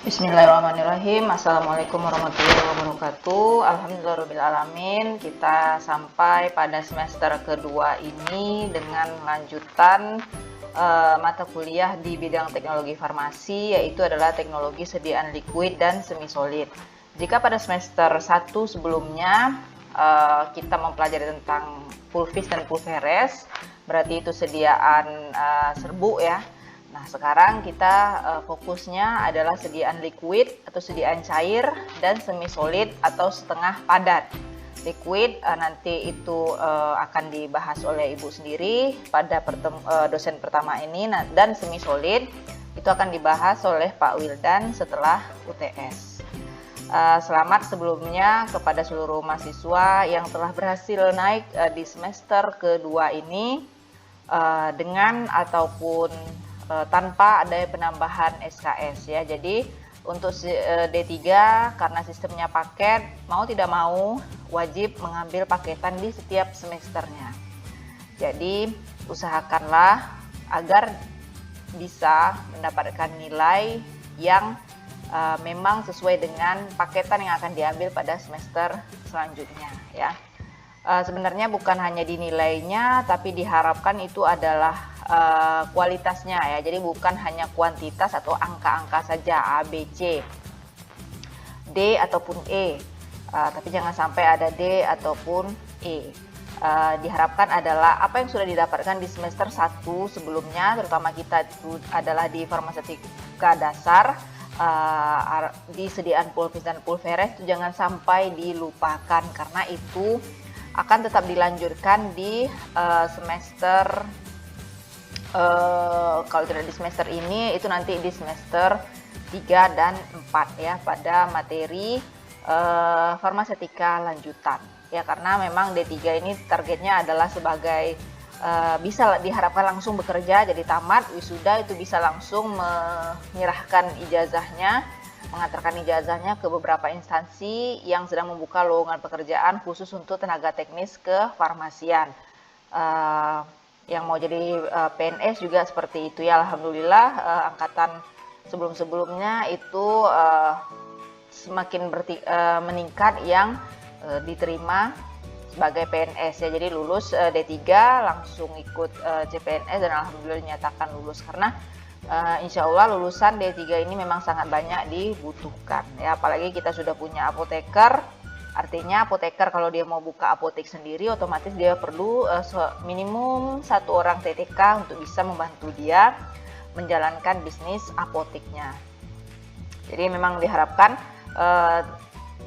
Bismillahirrahmanirrahim. Assalamualaikum warahmatullahi wabarakatuh. Alhamdulillahirrahmanirrahim. Kita sampai pada semester kedua ini dengan lanjutan mata kuliah di bidang teknologi farmasi, yaitu adalah teknologi sediaan liquid dan semi solid. Jika pada semester 1 sebelumnya kita mempelajari tentang pulvis dan pulveres, berarti itu sediaan serbuk ya. Nah, sekarang kita fokusnya adalah sediaan liquid atau sediaan cair dan semi solid atau setengah padat. Liquid nanti itu akan dibahas oleh Ibu sendiri pada dosen pertama ini, dan semi solid itu akan dibahas oleh Pak Wildan setelah UTS. Selamat sebelumnya kepada seluruh mahasiswa yang telah berhasil naik di semester kedua ini dengan ataupun tanpa ada penambahan SKS ya. Jadi untuk D3 karena sistemnya paket, mau tidak mau wajib mengambil paketan di setiap semesternya. Jadi usahakanlah agar bisa mendapatkan nilai yang memang sesuai dengan paketan yang akan diambil pada semester selanjutnya ya. Sebenarnya bukan hanya di nilainya, tapi diharapkan itu adalah kualitasnya ya. Jadi bukan hanya kuantitas atau angka-angka saja A, B, C, D ataupun E, tapi jangan sampai ada D ataupun E. Diharapkan adalah apa yang sudah didapatkan di semester 1 sebelumnya, terutama kita itu adalah di farmaseutika dasar, di sediaan pulvis dan pulveres itu jangan sampai dilupakan, karena itu akan tetap dilanjutkan di semester kalau tidak di semester ini, itu nanti di semester 3 dan 4 ya, pada materi farmaseutika lanjutan ya, karena memang D3 ini targetnya adalah sebagai bisa diharapkan langsung bekerja, jadi tamat wisuda itu bisa langsung menyerahkan ijazahnya, mengantarkan ijazahnya ke beberapa instansi yang sedang membuka lowongan pekerjaan khusus untuk tenaga teknis kefarmasian. Yang mau jadi PNS juga seperti itu ya. Alhamdulillah angkatan sebelum-sebelumnya itu semakin meningkat yang diterima sebagai PNS ya. Jadi lulus D3 langsung ikut CPNS dan alhamdulillah dinyatakan lulus, karena insya Allah lulusan D3 ini memang sangat banyak dibutuhkan ya. Apalagi kita sudah punya apoteker. Artinya apoteker kalau dia mau buka apotek sendiri, otomatis dia perlu minimum 1 orang TTK untuk bisa membantu dia menjalankan bisnis apoteknya. Jadi memang diharapkan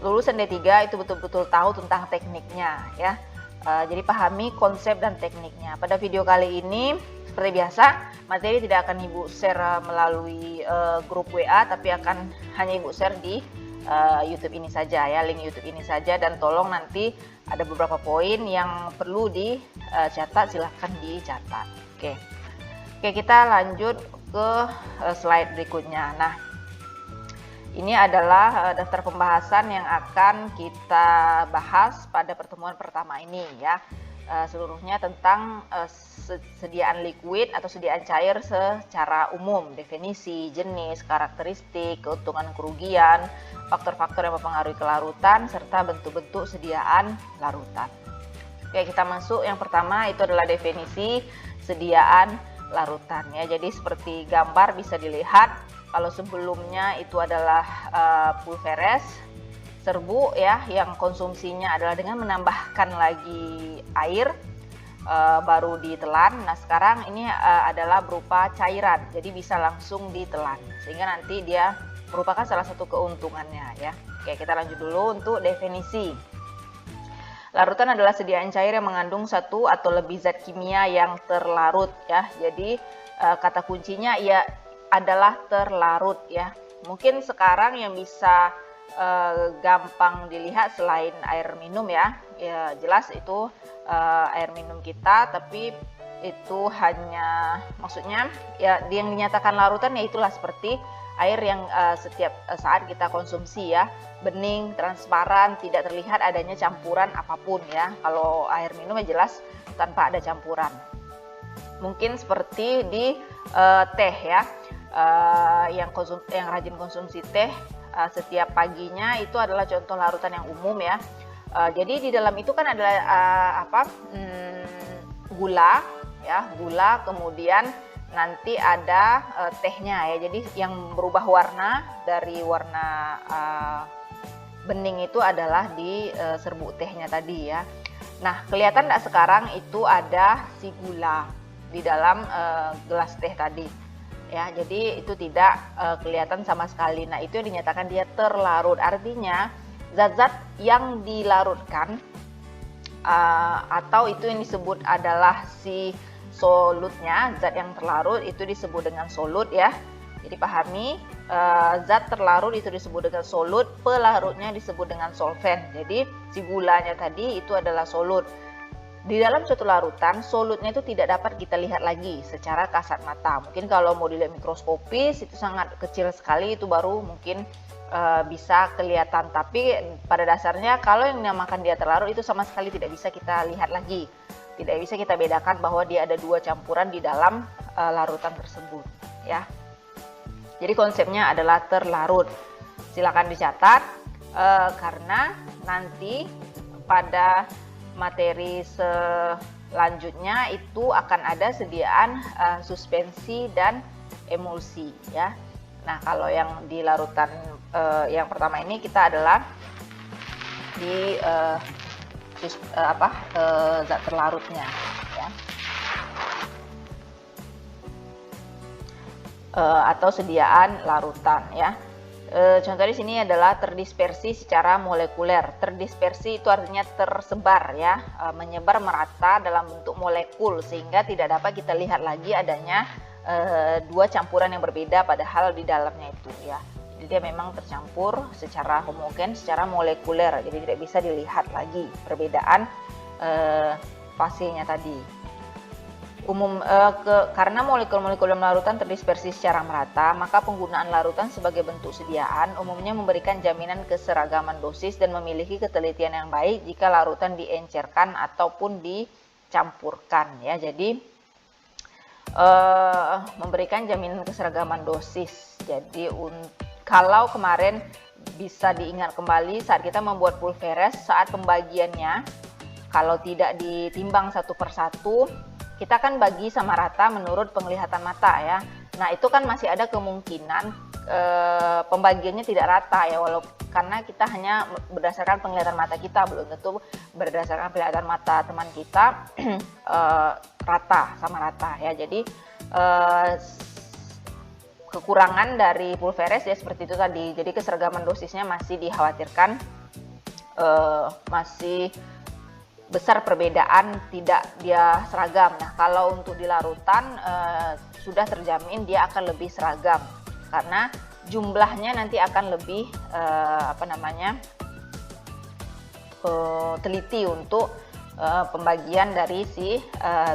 lulusan D3 itu betul-betul tahu tentang tekniknya ya. Jadi pahami konsep dan tekniknya. Pada video kali ini seperti biasa, materi tidak akan Ibu share melalui grup WA, tapi akan hanya Ibu share di YouTube ini saja ya, link YouTube ini saja, dan tolong nanti ada beberapa poin yang perlu dicatat, silahkan dicatat. Oke, kita lanjut ke slide berikutnya. Nah, ini adalah daftar pembahasan yang akan kita bahas pada pertemuan pertama ini ya. Seluruhnya tentang sediaan liquid atau sediaan cair secara umum, definisi, jenis, karakteristik, keuntungan, kerugian, faktor-faktor yang mempengaruhi kelarutan, serta bentuk-bentuk sediaan larutan. Oke, kita masuk. Yang pertama itu adalah definisi sediaan larutan ya. Jadi seperti gambar bisa dilihat, kalau sebelumnya itu adalah pulveres, serbuk ya, yang konsumsinya adalah dengan menambahkan lagi air baru ditelan. Nah, sekarang ini adalah berupa cairan, jadi bisa langsung ditelan, sehingga nanti dia merupakan salah satu keuntungannya ya. Oke, kita lanjut dulu untuk definisi. Larutan adalah sediaan cair yang mengandung satu atau lebih zat kimia yang terlarut ya. Jadi kata kuncinya ya adalah terlarut ya. Mungkin sekarang yang bisa gampang dilihat selain air minum ya, jelas itu air minum kita, tapi itu hanya maksudnya ya yang dinyatakan larutan ya itulah seperti air yang setiap saat kita konsumsi ya, bening, transparan, tidak terlihat adanya campuran apapun ya. Kalau air minum ya jelas tanpa ada campuran. Mungkin seperti di teh ya. yang rajin konsumsi teh setiap paginya, itu adalah contoh larutan yang umum ya. Jadi di dalam itu kan adalah gula ya, gula, kemudian nanti ada tehnya ya. Jadi yang berubah warna dari warna bening itu adalah di serbuk tehnya tadi ya. Nah, kelihatan nggak sekarang itu ada si gula di dalam gelas teh tadi ya. Jadi itu tidak kelihatan sama sekali. Nah, itu yang dinyatakan dia terlarut. Artinya zat-zat yang dilarutkan atau itu yang disebut adalah si solutnya, zat yang terlarut itu disebut dengan solut ya. Jadi pahami, zat terlarut itu disebut dengan solut, pelarutnya disebut dengan solvent. Jadi si gulanya tadi itu adalah solut. Di dalam suatu larutan, solutnya itu tidak dapat kita lihat lagi secara kasat mata. Mungkin kalau mau dilihat mikroskopis itu sangat kecil sekali, itu baru mungkin bisa kelihatan. Tapi pada dasarnya kalau yang dinamakan dia terlarut itu sama sekali tidak bisa kita lihat lagi. Tidak bisa kita bedakan bahwa dia ada dua campuran di dalam larutan tersebut ya. Jadi konsepnya adalah terlarut. Silakan dicatat karena nanti pada materi selanjutnya itu akan ada sediaan suspensi dan emulsi ya. Nah, kalau yang di larutan yang pertama ini kita adalah di zat terlarutnya ya. Atau sediaan larutan ya. Contoh di sini adalah terdispersi secara molekuler. Terdispersi itu artinya tersebar ya, menyebar merata dalam bentuk molekul sehingga tidak dapat kita lihat lagi adanya dua campuran yang berbeda padahal di dalamnya itu ya. Jadi dia memang tercampur secara homogen, secara molekuler. Jadi tidak bisa dilihat lagi perbedaan fasenya tadi. Karena molekul-molekul dalam larutan terdispersi secara merata, maka penggunaan larutan sebagai bentuk sediaan umumnya memberikan jaminan keseragaman dosis dan memiliki ketelitian yang baik jika larutan diencerkan ataupun dicampurkan ya. Jadi memberikan jaminan keseragaman dosis. Jadi kalau kemarin bisa diingat kembali saat kita membuat pulveres, saat pembagiannya kalau tidak ditimbang satu persatu, kita kan bagi sama rata menurut penglihatan mata ya. Nah, itu kan masih ada kemungkinan pembagiannya tidak rata ya, karena kita hanya berdasarkan penglihatan mata kita, belum tentu berdasarkan penglihatan mata teman kita rata sama rata ya. Jadi kekurangan dari pulveres ya seperti itu tadi. Jadi keseragaman dosisnya masih dikhawatirkan masih besar perbedaan, tidak dia seragam. Nah, kalau untuk di larutan sudah terjamin dia akan lebih seragam karena jumlahnya nanti akan lebih teliti untuk pembagian dari si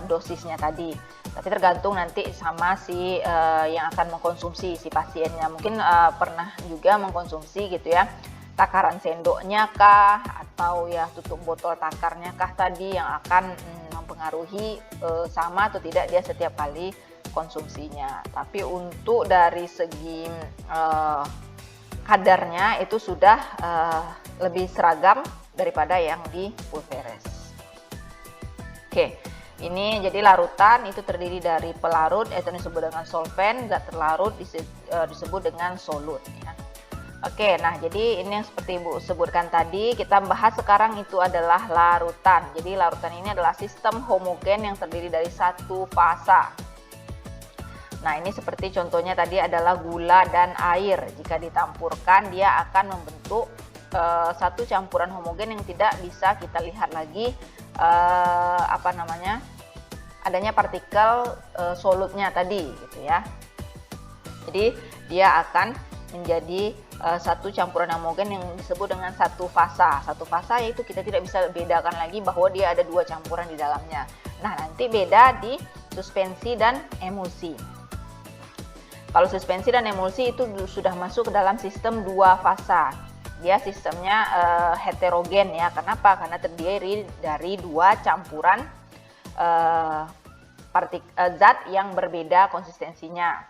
dosisnya tadi. Tapi tergantung nanti sama si yang akan mengkonsumsi, si pasiennya. Mungkin pernah juga mengkonsumsi gitu ya, takaran sendoknya kah atau ya tutup botol takarnya kah tadi yang akan mempengaruhi sama atau tidak dia setiap kali konsumsinya. Tapi untuk dari segi kadarnya itu sudah lebih seragam daripada yang di pulveres. Oke, ini jadi larutan itu terdiri dari pelarut, itu disebut dengan solvent, zat terlarut disebut dengan solut ya. Oke, nah jadi ini yang seperti Ibu sebutkan tadi, kita bahas sekarang itu adalah larutan. Jadi larutan ini adalah sistem homogen yang terdiri dari satu fasa. Nah, ini seperti contohnya tadi adalah gula dan air. Jika ditampurkan dia akan membentuk satu campuran homogen yang tidak bisa kita lihat lagi adanya partikel solutnya tadi gitu ya. Jadi dia akan menjadi satu campuran homogen yang disebut dengan satu fasa. Satu fasa yaitu kita tidak bisa bedakan lagi bahwa dia ada dua campuran di dalamnya. Nah, nanti beda di suspensi dan emulsi. Kalau suspensi dan emulsi itu sudah masuk ke dalam sistem dua fasa. Dia sistemnya heterogen ya. Kenapa? Karena terdiri dari dua campuran zat yang berbeda konsistensinya.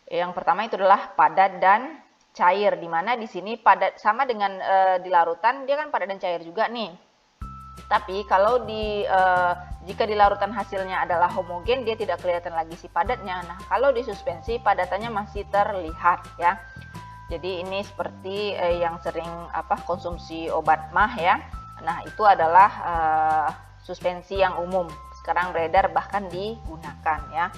Yang pertama itu adalah padat dan cair, di mana di sini padat sama dengan di larutan, dia kan padat dan cair juga nih. Tapi kalau jika di larutan hasilnya adalah homogen, dia tidak kelihatan lagi si padatnya. Nah, kalau di suspensi padatannya masih terlihat ya. Jadi ini seperti yang sering konsumsi obat mah ya. Nah, itu adalah suspensi yang umum. Sekarang beredar bahkan digunakan ya.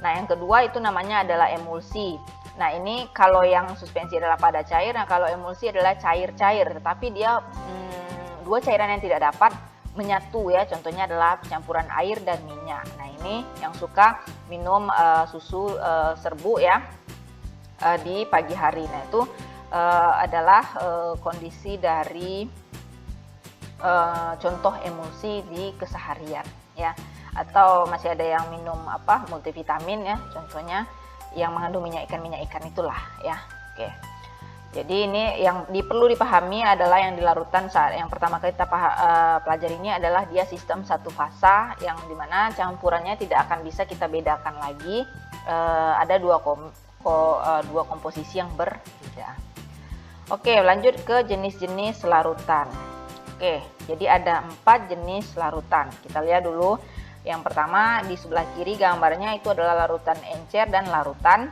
Nah, yang kedua itu namanya adalah emulsi. Nah, ini kalau yang suspensi adalah padat cair, nah kalau emulsi adalah cair-cair, tetapi dia dua cairan yang tidak dapat menyatu ya. Contohnya adalah campuran air dan minyak. Nah, ini yang suka minum susu serbuk ya di pagi hari. Nah, itu adalah kondisi dari contoh emulsi di keseharian ya. Atau masih ada yang minum multivitamin ya, contohnya yang mengandung minyak ikan itulah ya. Oke. Jadi ini yang perlu dipahami adalah yang di larutan saat yang pertama kali kita pelajari ini adalah dia sistem satu fasa yang dimana campurannya tidak akan bisa kita bedakan lagi. Ada dua komposisi yang berbeda. Oke, lanjut ke jenis-jenis larutan. Oke, jadi ada 4 jenis larutan. Kita lihat dulu. Yang pertama di sebelah kiri gambarnya itu adalah larutan encer dan larutan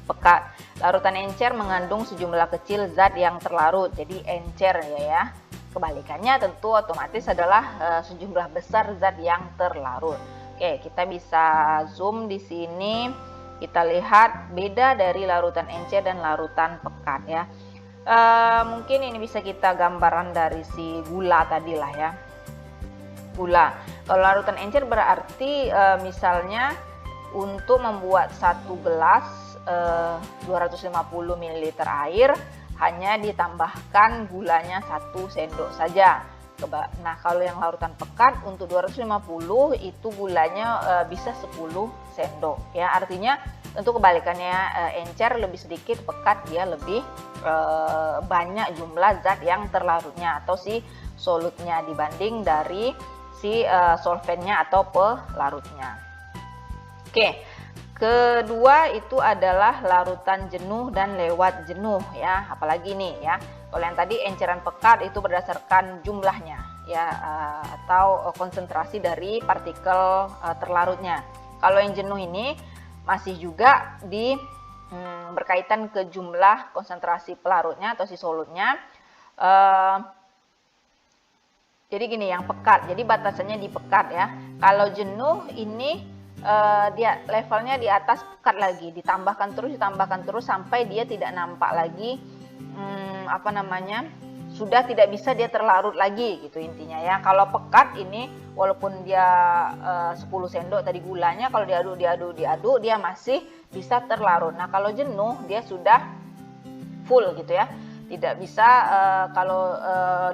pekat. Larutan encer mengandung sejumlah kecil zat yang terlarut, jadi encer ya. Kebalikannya tentu otomatis adalah sejumlah besar zat yang terlarut. Oke, kita bisa zoom di sini. Kita lihat beda dari larutan encer dan larutan pekat ya. Mungkin ini bisa kita gambaran dari si gula tadi lah ya. Gula. Kalau larutan encer berarti misalnya untuk membuat satu gelas 250 ml air hanya ditambahkan gulanya 1 sendok saja. Nah, kalau yang larutan pekat untuk 250 itu gulanya bisa 10 sendok ya. Artinya tentu kebalikannya, encer lebih sedikit, pekat dia lebih banyak jumlah zat yang terlarutnya atau si solutnya dibanding dari si solvennya atau pelarutnya. Oke, kedua itu adalah larutan jenuh dan lewat jenuh ya. Apalagi nih ya, kalau yang tadi enceran pekat itu berdasarkan jumlahnya ya, atau konsentrasi dari partikel terlarutnya. Kalau yang jenuh ini masih juga berkaitan ke jumlah konsentrasi pelarutnya atau si solutnya. Jadi gini, yang pekat, jadi batasannya di pekat ya. Kalau jenuh ini dia levelnya di atas pekat lagi, ditambahkan terus sampai dia tidak nampak lagi sudah tidak bisa dia terlarut lagi gitu intinya ya. Kalau pekat ini walaupun dia 10 sendok tadi gulanya, kalau diaduk dia masih bisa terlarut. Nah, kalau jenuh dia sudah full gitu ya. Tidak bisa kalau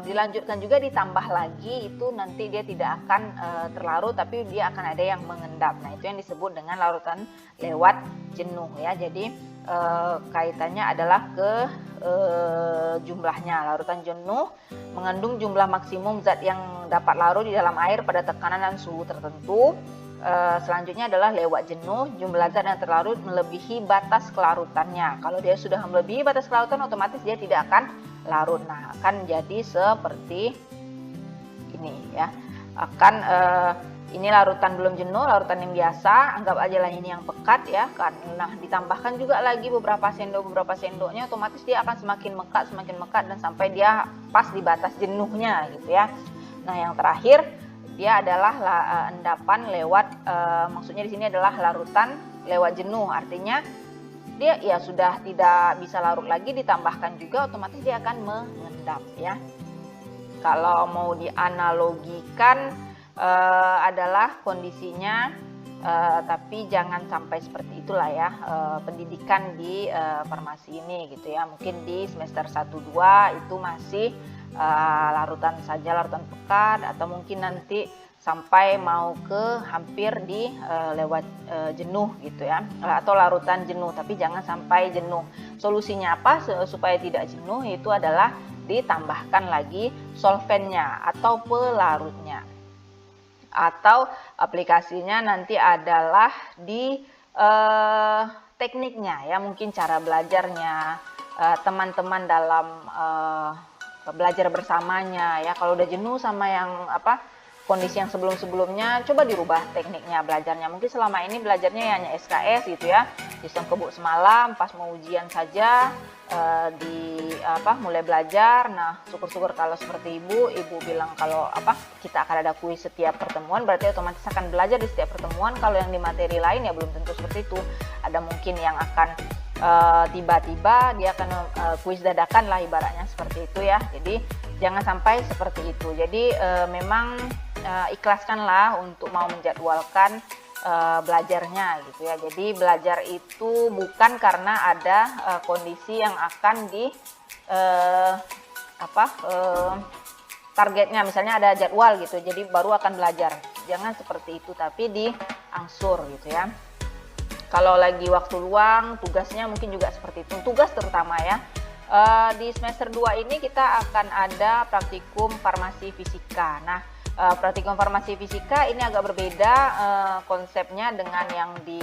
dilanjutkan juga ditambah lagi, itu nanti dia tidak akan terlarut, tapi dia akan ada yang mengendap. Nah, itu yang disebut dengan larutan lewat jenuh ya. Jadi kaitannya adalah ke jumlahnya. Larutan jenuh mengandung jumlah maksimum zat yang dapat larut di dalam air pada tekanan dan suhu tertentu. Selanjutnya adalah lewat jenuh, jumlah zat yang terlarut melebihi batas kelarutannya. Kalau dia sudah melebihi batas kelarutan, otomatis dia tidak akan larut. Nah, akan jadi seperti ini ya. Ini larutan belum jenuh, larutan yang biasa, anggap aja lah ini yang pekat ya kan. Nah, ditambahkan juga lagi beberapa sendoknya, otomatis dia akan semakin mekat dan sampai dia pas di batas jenuhnya gitu ya. Nah, yang terakhir dia adalah endapan lewat, maksudnya di sini adalah larutan lewat jenuh, artinya dia ya sudah tidak bisa larut lagi, ditambahkan juga otomatis dia akan mengendap ya. Kalau mau dianalogikan adalah kondisinya, tapi jangan sampai seperti itulah ya pendidikan di farmasi ini gitu ya. Mungkin di semester 1-2 itu masih larutan saja, larutan pekat, atau mungkin nanti sampai mau ke hampir di lewat jenuh gitu ya, atau larutan jenuh, tapi jangan sampai jenuh. Solusinya apa supaya tidak jenuh? Itu adalah ditambahkan lagi solvennya atau pelarutnya, atau aplikasinya nanti adalah di tekniknya ya, mungkin cara belajarnya, teman-teman dalam belajar bersamanya ya. Kalau udah jenuh sama yang kondisi yang sebelum-sebelumnya, coba dirubah tekniknya belajarnya. Mungkin selama ini belajarnya hanya SKS gitu ya, sistem kebuk semalam, pas mau ujian saja mulai belajar. Nah, syukur-syukur kalau seperti ibu bilang kalau kita akan ada kuis setiap pertemuan, berarti otomatis akan belajar di setiap pertemuan. Kalau yang di materi lain ya belum tentu seperti itu. Ada mungkin yang akan tiba-tiba dia akan kuis dadakan lah, ibaratnya seperti itu ya. Jadi jangan sampai seperti itu. Jadi memang ikhlaskanlah untuk mau menjadwalkan belajarnya gitu ya. Jadi belajar itu bukan karena ada kondisi yang akan targetnya, misalnya ada jadwal gitu, jadi baru akan belajar. Jangan seperti itu, tapi diangsur gitu ya. Kalau lagi waktu luang, tugasnya mungkin juga seperti itu. Tugas terutama ya. Di semester 2 ini kita akan ada praktikum farmasi fisika. Nah, praktikum farmasi fisika ini agak berbeda konsepnya dengan yang di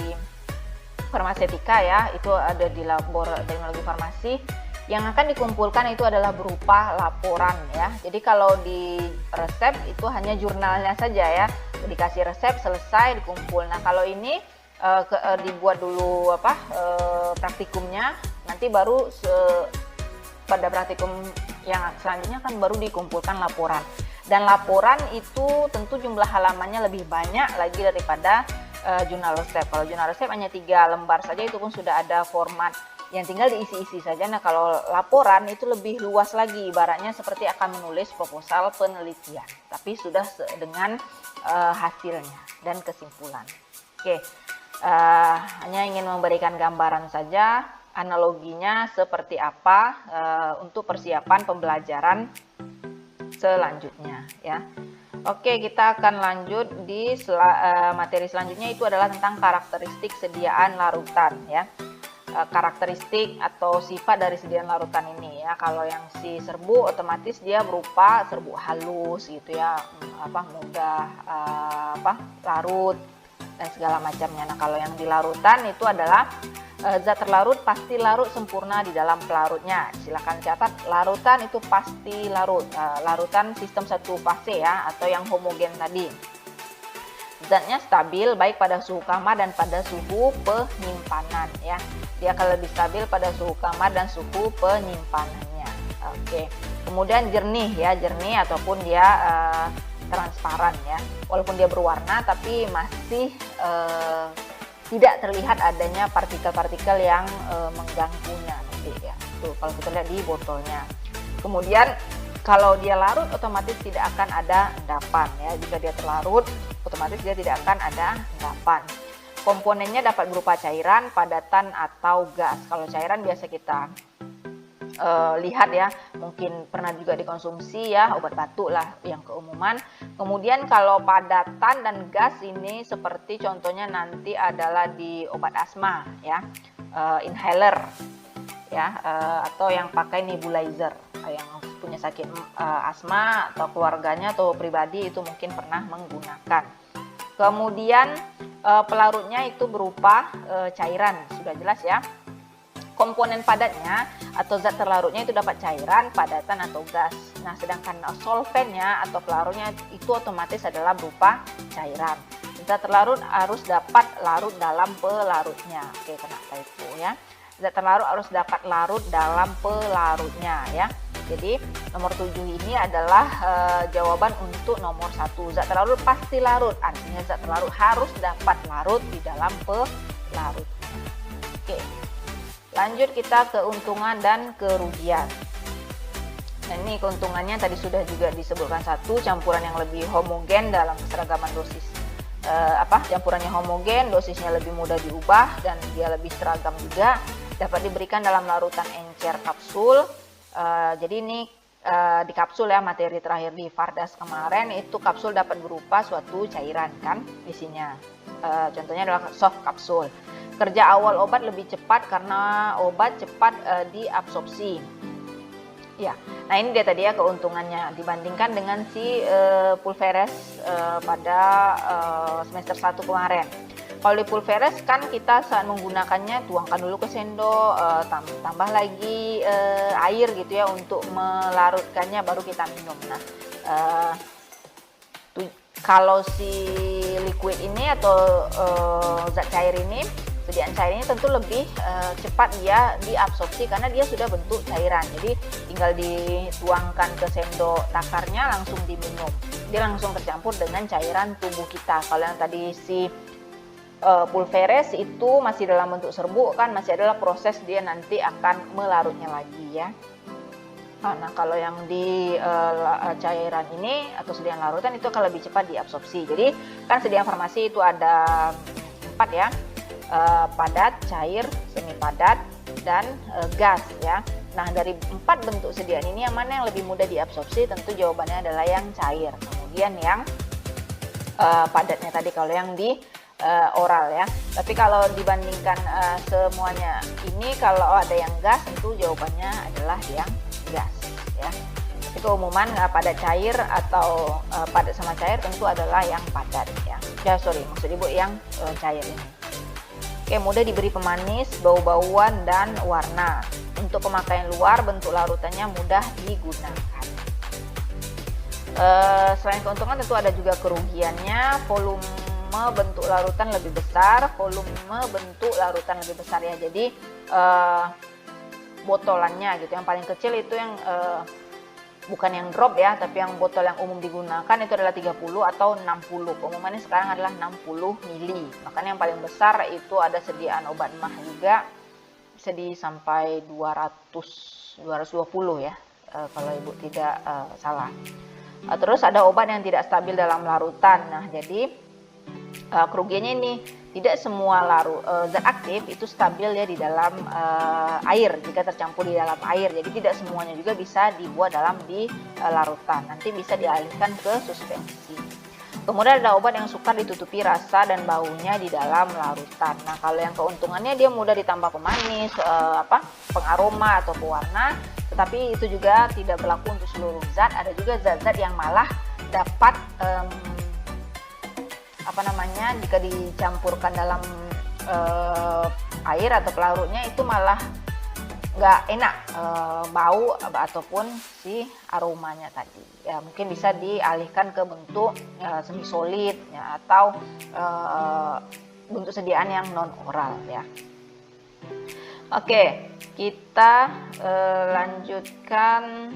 farmasetika ya. Itu ada di labor teknologi farmasi. Yang akan dikumpulkan itu adalah berupa laporan ya. Jadi kalau di resep itu hanya jurnalnya saja ya. Dikasih resep, selesai, dikumpul. Nah, kalau ini dibuat dulu praktikumnya, nanti baru pada praktikum yang selanjutnya kan baru dikumpulkan laporan. Dan laporan itu tentu jumlah halamannya lebih banyak lagi daripada jurnal resep. Kalau jurnal resep hanya 3 lembar saja, itu pun sudah ada format yang tinggal diisi-isi saja. Nah, kalau laporan itu lebih luas lagi, ibaratnya seperti akan menulis proposal penelitian, tapi sudah dengan hasilnya dan kesimpulan. Oke, hanya ingin memberikan gambaran saja analoginya seperti apa untuk persiapan pembelajaran selanjutnya ya. Oke, kita akan lanjut di materi selanjutnya, itu adalah tentang karakteristik sediaan larutan ya. Karakteristik atau sifat dari sediaan larutan ini ya. Kalau yang si serbuk otomatis dia berupa serbuk halus gitu ya, mudah larut dan segala macamnya. Nah, kalau yang di larutan itu adalah zat terlarut pasti larut sempurna di dalam pelarutnya. Silakan catat, larutan itu pasti larut. Larutan sistem satu fase ya, atau yang homogen tadi. Zatnya stabil baik pada suhu kamar dan pada suhu penyimpanan ya. Dia akan lebih stabil pada suhu kamar dan suhu penyimpanannya. Oke. Kemudian jernih ya, jernih ataupun dia transparan ya. Walaupun dia berwarna tapi masih tidak terlihat adanya partikel-partikel yang mengganggunya nanti ya. Tuh, kalau kita lihat di botolnya. Kemudian kalau dia larut otomatis tidak akan ada endapan ya. Jika dia terlarut otomatis dia tidak akan ada endapan. Komponennya dapat berupa cairan, padatan atau gas. Kalau cairan biasa kita lihat ya, mungkin pernah juga dikonsumsi ya, obat batuk lah yang keumuman. Kemudian kalau padatan dan gas ini seperti contohnya nanti adalah di obat asma ya, inhaler ya, atau yang pakai nebulizer. Yang punya sakit asma atau keluarganya atau pribadi itu mungkin pernah menggunakan. Kemudian pelarutnya itu berupa cairan, sudah jelas ya. Komponen padatnya atau zat terlarutnya itu dapat cairan, padatan atau gas. Nah, sedangkan solvennya atau pelarutnya itu otomatis adalah berupa cairan. Zat terlarut harus dapat larut dalam pelarutnya. Oke, kenapa itu ya? Zat terlarut harus dapat larut dalam pelarutnya ya. Jadi nomor 7 ini adalah jawaban untuk nomor 1. Zat terlarut pasti larut, artinya zat terlarut harus dapat larut di dalam pelarutnya. Oke, lanjut kita keuntungan dan kerugian. Nah, ini keuntungannya tadi sudah juga disebutkan, 1, campuran yang lebih homogen dalam keseragaman dosis. Campurannya homogen, dosisnya lebih mudah diubah dan dia lebih seragam juga. Dapat diberikan dalam larutan encer kapsul. Jadi ini di kapsul ya, materi terakhir di Fardas kemarin itu kapsul dapat berupa suatu cairan kan isinya. Contohnya adalah soft kapsul. Kerja awal obat lebih cepat karena obat cepat diabsorpsi. Ya, nah ini dia tadi ya keuntungannya dibandingkan dengan si Pulveres pada semester 1 kemarin. Kalau di pulveres kan kita saat menggunakannya tuangkan dulu ke sendok, tambah lagi air gitu ya untuk melarutkannya baru kita minum. Nah, kalau si liquid ini atau zat cair ini, sediaan cair ini tentu lebih cepat dia diabsorpsi karena dia sudah bentuk cairan. Jadi tinggal dituangkan ke sendok takarnya langsung diminum. Dia langsung tercampur dengan cairan tubuh kita. Kalau yang tadi si pulveres itu masih dalam bentuk serbuk kan, masih adalah proses dia nanti akan melarutnya lagi ya. Nah, kalau yang di cairan ini atau sediaan larutan itu akan lebih cepat diabsorpsi. Jadi kan sediaan farmasi itu ada 4 ya, padat, cair, semi padat, dan gas ya. Nah, dari 4 bentuk sediaan ini yang mana yang lebih mudah diabsorpsi? Tentu jawabannya adalah yang cair. Kemudian yang padatnya tadi kalau yang di oral ya. Tapi kalau dibandingkan semuanya ini, kalau ada yang gas tentu jawabannya adalah yang gas ya. Tapi keumuman padat cair atau padat sama cair tentu adalah yang padat ya. Maksud ibu yang cair ini. Oke, mudah diberi pemanis, bau-bauan dan warna. Untuk pemakaian luar, bentuk larutannya mudah digunakan. Selain keuntungan tentu ada juga kerugiannya. Volume bentuk larutan lebih besar, ya. Jadi botolannya gitu, yang paling kecil itu yang bukan yang drop ya, tapi yang botol yang umum digunakan itu adalah 30 atau 60. Pengumumannya sekarang adalah 60 mili. Makanya yang paling besar itu ada sediaan obat mah juga, bisa sampai 220 ya, kalau ibu tidak salah. Terus ada obat yang tidak stabil dalam larutan. Nah, jadi kerugiannya ini, tidak semua zat aktif itu stabil ya di dalam air jika tercampur di dalam air. Jadi tidak semuanya juga bisa dibuat di larutan. Nanti bisa dialihkan ke suspensi. Kemudian ada obat yang sukar ditutupi rasa dan baunya di dalam larutan. Nah, kalau yang keuntungannya dia mudah ditambah pemanis, pengaroma atau pewarna, tetapi itu juga tidak berlaku untuk seluruh zat. Ada juga zat-zat yang malah dapat jika dicampurkan dalam air atau pelarutnya itu malah nggak enak bau ataupun si aromanya tadi ya. Mungkin bisa dialihkan ke bentuk semi solid ya, atau bentuk sediaan yang non oral ya. Oke, kita lanjutkan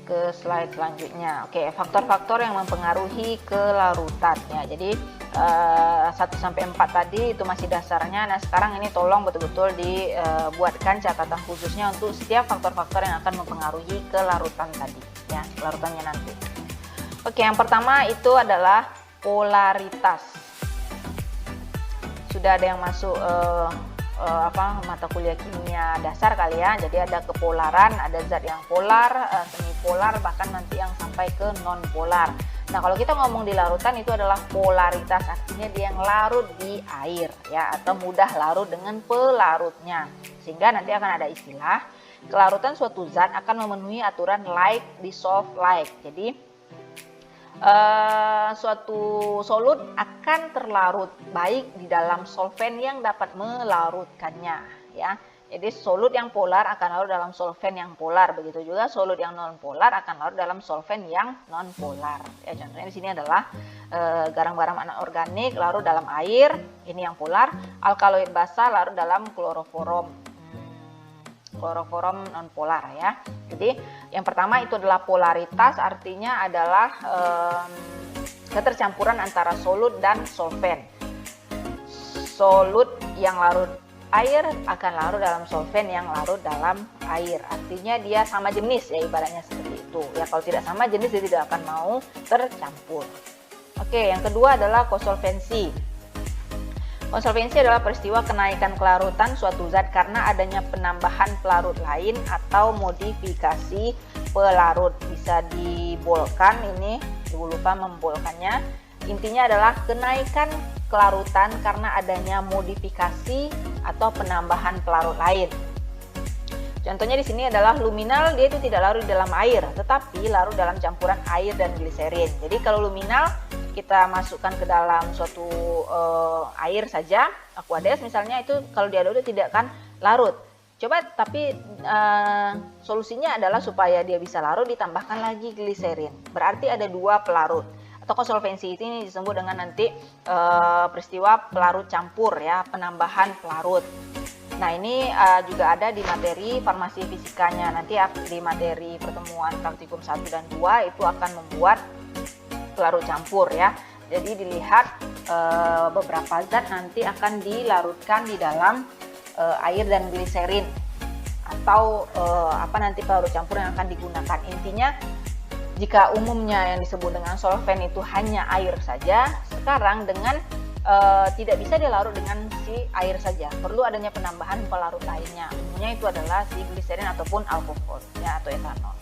ke slide selanjutnya. Oke, faktor-faktor yang mempengaruhi kelarutnya. Jadi 1-4 tadi itu masih dasarnya. Nah, sekarang ini tolong betul-betul dibuatkan catatan khususnya untuk setiap faktor-faktor yang akan mempengaruhi kelarutan tadi ya, kelarutannya nanti. Oke, yang pertama itu adalah polaritas. Sudah ada yang masuk mata kuliah kimia dasar kali ya. Jadi ada kepolaran, ada zat yang polar, semipolar, bahkan nanti yang sampai ke non polar. Nah, kalau kita ngomong di larutan itu adalah polaritas, artinya dia yang larut di air ya, atau mudah larut dengan pelarutnya. Sehingga nanti akan ada istilah kelarutan suatu zat akan memenuhi aturan like dissolve like. Jadi suatu solut akan terlarut baik di dalam solvent yang dapat melarutkannya ya. Jadi solut yang polar akan larut dalam solvent yang polar, begitu juga solut yang non polar akan larut dalam solvent yang non polar ya. Contohnya di sini adalah garam-garam anorganik larut dalam air, ini yang polar. Alkaloid basa larut dalam kloroform non polar ya. Jadi yang pertama itu adalah polaritas, artinya adalah ketercampuran antara solut dan solvent. Solut yang larut air akan larut dalam solvent yang larut dalam air, artinya dia sama jenis ya, ibaratnya seperti itu ya. Kalau tidak sama jenis dia tidak akan mau tercampur. Oke, yang kedua adalah kosolvensi. Konsolvensi adalah peristiwa kenaikan kelarutan suatu zat karena adanya penambahan pelarut lain atau modifikasi pelarut. Bisa dibolkan, ini ibu lupa membolkannya. Intinya adalah kenaikan kelarutan karena adanya modifikasi atau penambahan pelarut lain. Contohnya di sini adalah luminal, dia itu tidak larut di dalam air, tetapi larut dalam campuran air dan gliserin. Jadi kalau luminal kita masukkan ke dalam suatu air saja, aqueous misalnya, itu kalau diaduk tidak akan larut. Coba tapi solusinya adalah supaya dia bisa larut ditambahkan lagi gliserin. Berarti ada dua pelarut. Atau konsolvensi ini disebut dengan nanti peristiwa pelarut campur ya, penambahan pelarut. Nah ini juga ada di materi farmasi fisikanya. Nanti di materi pertemuan praktikum 1 dan 2 itu akan membuat pelarut campur ya. Jadi dilihat beberapa zat nanti akan dilarutkan di dalam air dan gliserin, atau apa nanti pelarut campur yang akan digunakan. Intinya jika umumnya yang disebut dengan solvent itu hanya air saja, sekarang dengan tidak bisa dilarut dengan si air saja, perlu adanya penambahan pelarut lainnya. Umumnya itu adalah si gliserin ataupun alkohol ya, atau etanol.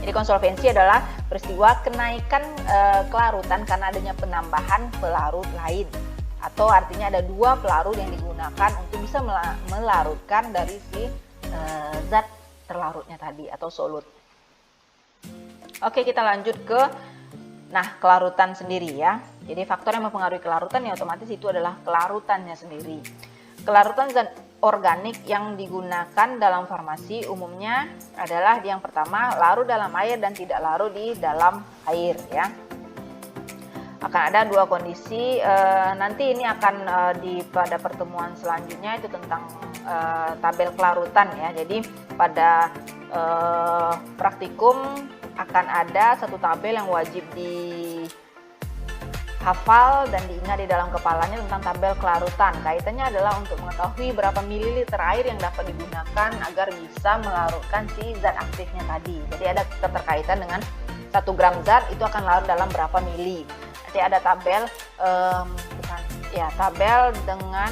Jadi konsolvensi adalah peristiwa kenaikan kelarutan karena adanya penambahan pelarut lain, atau artinya ada dua pelarut yang digunakan untuk bisa melarutkan dari si zat terlarutnya tadi atau solut. Oke, kita lanjut ke kelarutan sendiri ya. Jadi faktor yang mempengaruhi kelarutan ya otomatis itu adalah kelarutannya sendiri. Kelarutan zat organik yang digunakan dalam farmasi umumnya adalah yang pertama larut dalam air dan tidak larut di dalam air ya. Akan ada dua kondisi, nanti ini akan pada pertemuan selanjutnya itu tentang tabel kelarutan ya. Jadi pada praktikum akan ada satu tabel yang wajib dihafal dan diingat di dalam kepalanya tentang tabel kelarutan. Kaitannya adalah untuk mengetahui berapa mililiter air yang dapat digunakan agar bisa melarutkan si zat aktifnya tadi. Jadi ada keterkaitan dengan 1 gram zat itu akan larut dalam berapa mili. Nanti ada tabel tabel dengan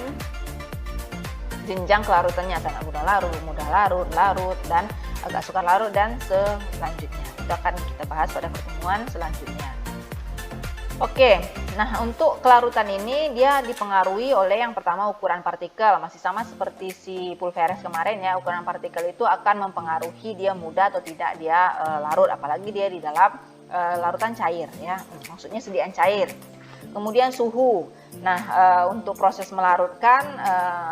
jenjang kelarutannya, sangat mudah larut, larut, dan agak sukar larut dan selanjutnya. Itu akan kita bahas pada pertemuan selanjutnya. Oke, nah untuk kelarutan ini dia dipengaruhi oleh yang pertama ukuran partikel, masih sama seperti si pulveres kemarin ya. Ukuran partikel itu akan mempengaruhi dia mudah atau tidak dia larut, apalagi dia di dalam larutan cair ya, maksudnya sediaan cair. Kemudian suhu. Nah untuk proses melarutkan